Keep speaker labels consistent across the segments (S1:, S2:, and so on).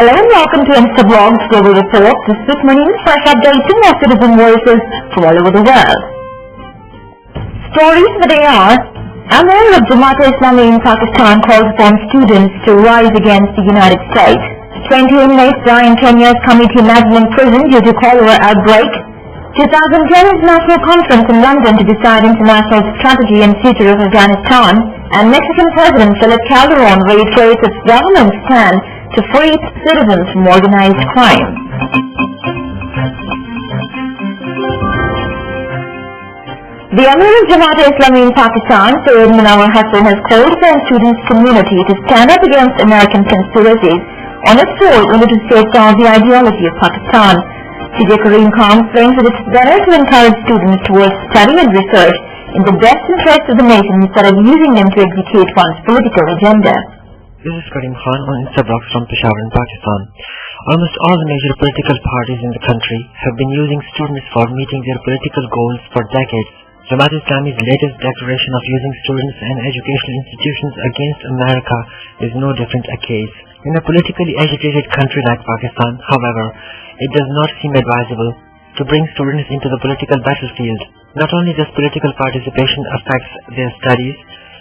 S1: Hello and welcome to Instablog's Global Report. This is Mani's fresh updating of citizen voices from all over the world. Stories for the day are: Amir of Jamaat-e-Islami in Pakistan calls upon students to rise against the United States. 20 inmates die in Kenya's Committee Maximum Prison due to cholera outbreak. 2010 International Conference in London to decide international strategy and future of Afghanistan. And Mexican President Felipe Calderón reiterates its government's stand to free citizens from organized crime. The Amir of Jamaat-e-Islami in Pakistan, Syed Munawar Hassan, has called upon students' community to stand up against American conspiracies on its role in order to safeguard the ideology of Pakistan. CJ Kareem Khan claims that it's better to encourage students towards study and research in the best interest of the nation instead of using them to execute one's political agenda.
S2: This is Kareem Khan on Instablog from Peshawar in Pakistan. Almost all the major political parties in the country have been using students for meeting their political goals for decades. Jamaat-e-Islami's latest declaration of using students and educational institutions against America is no different a case. In a politically agitated country like Pakistan, however, it does not seem advisable to bring students into the political battlefield. Not only does political participation affect their studies,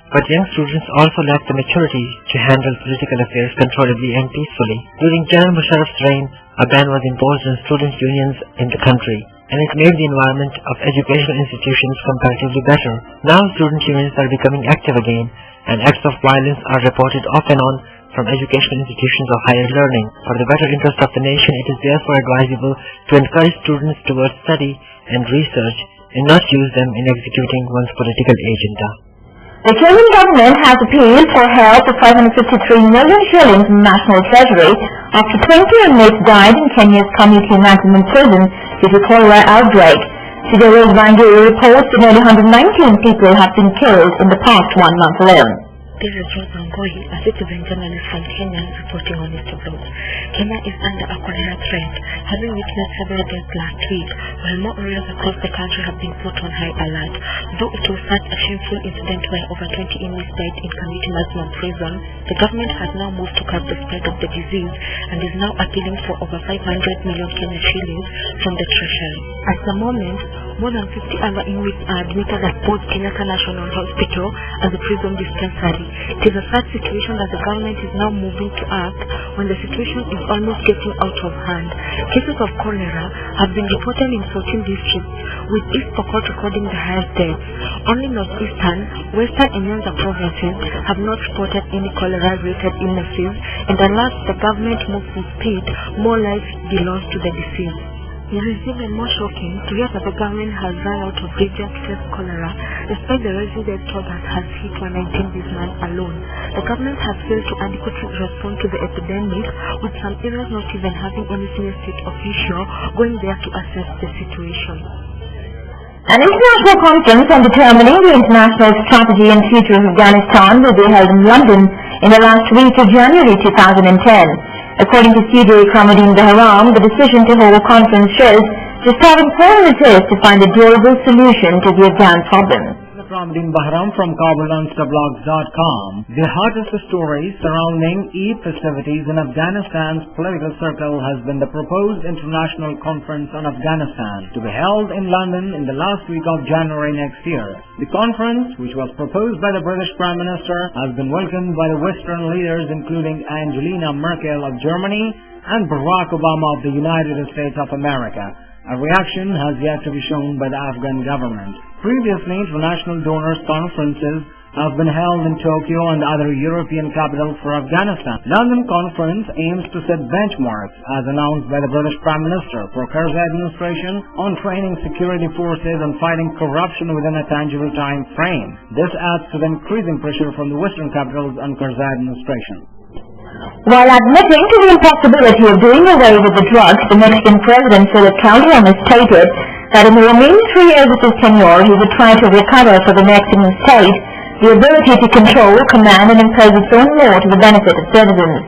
S2: but young students also lack the maturity to handle political affairs controllably and peacefully. During General Musharraf's reign, a ban was imposed on student unions in the country, and it made the environment of educational institutions comparatively better. Now student unions are becoming active again, and acts of violence are reported off and on from educational institutions of higher learning. For the better interest of the nation, it is therefore advisable to encourage students towards study and research and not use them in executing one's political agenda.
S1: The Kenyan government has appealed for help of 553 million shillings in the national treasury after 20 inmates died in Kenya's Committee Maximum Prison due to cholera outbreak. Today, Bangui reports that nearly 119 people have been killed in the past 1 month alone.
S3: This is Rose Wangui, a citizen journalist from Kenya, reporting on Instablog. Kenya is under a cholera threat, having witnessed several deaths last week, while more areas across the country have been put on high alert. Though it was such a shameful incident where over 20 inmates died in Committee Maximum Prison, the government has now moved to curb the spread of the disease and is now appealing for over 500 million Kenyan shillings from the treasury. At the moment, more than 50 other inmates are admitted at both Kenyatta National Hospital and the prison dispensary. It is a sad situation that the government is now moving to act when the situation is almost getting out of hand. Cases of cholera have been reported in 14 districts, with East Pokot recording the highest deaths. Only Northeastern, Western and Nyanza provinces have not reported any cholera-related illnesses, and unless the government moves with speed, more lives belong to the deceased. It is even more shocking to hear that the government has run out of reagents to test cholera, despite the resident toll that has hit 119 this month alone. The government has failed to adequately respond to the epidemic, with some areas not even having any senior state official going there to assess the situation.
S1: An international conference on determining the international strategy and future of Afghanistan will be held in London in the last week of January 2010. According to CJ Kareem Khan, the decision to hold a conference shows just how important it is to find a durable solution to the Afghan problem.
S4: Ramdin Bahram from KabulOnStablogs.com. The hottest story surrounding Eid festivities in Afghanistan's political circle has been the proposed International Conference on Afghanistan to be held in London in the last week of January next year. The conference, which was proposed by the British Prime Minister, has been welcomed by the Western leaders including Angela Merkel of Germany and Barack Obama of the United States of America. A reaction has yet to be shown by the Afghan government. Previously, international donors conferences have been held in Tokyo and other European capitals for Afghanistan. London conference aims to set benchmarks, as announced by the British Prime Minister, for Karzai administration on training security forces and fighting corruption within a tangible time frame. This adds to the increasing pressure from the Western capitals on Karzai administration.
S1: While admitting to the impossibility of doing away with the drugs, the Mexican President Felipe Calderón has stated that in the remaining 3 years of his tenure, he would try to recover for the Mexican state the ability to control, command, and impose its own law to the benefit of citizens.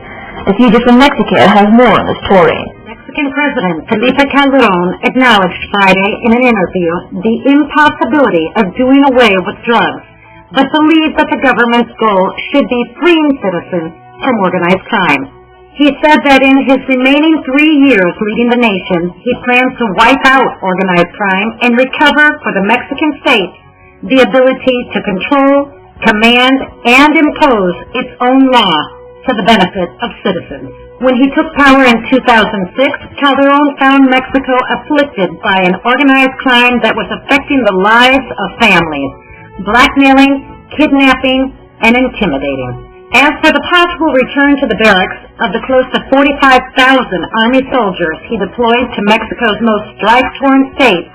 S1: The fugitive from Mexico has more on the story.
S5: Mexican President Felipe Calderón acknowledged Friday in an interview the impossibility of doing away with drugs, but believed that the government's goal should be freeing citizens from organized crime. He said that in his remaining 3 years leading the nation, he plans to wipe out organized crime and recover for the Mexican state the ability to control, command, and impose its own law to the benefit of citizens. When he took power in 2006, Calderon found Mexico afflicted by an organized crime that was affecting the lives of families, blackmailing, kidnapping, and intimidating. As for the possible return to the barracks of the close to 45,000 Army soldiers he deployed to Mexico's most strife-torn state,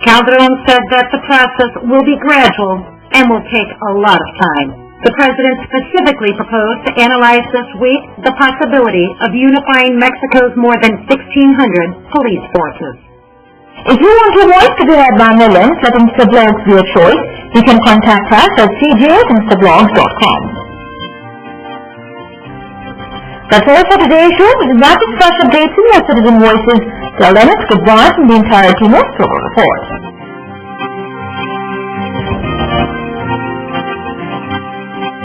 S5: Calderon said that the process will be gradual and will take a lot of time. The president specifically proposed to analyze this week the possibility of unifying Mexico's more than 1,600 police forces.
S1: If you want your voice to be heard by millions, let Instablogs be your choice. You can contact us at cj@instablogs.com. That's all for today's show. With the rapid flash updates in your Citizen Voices, till then it's goodbye from the entire team of Civil Report.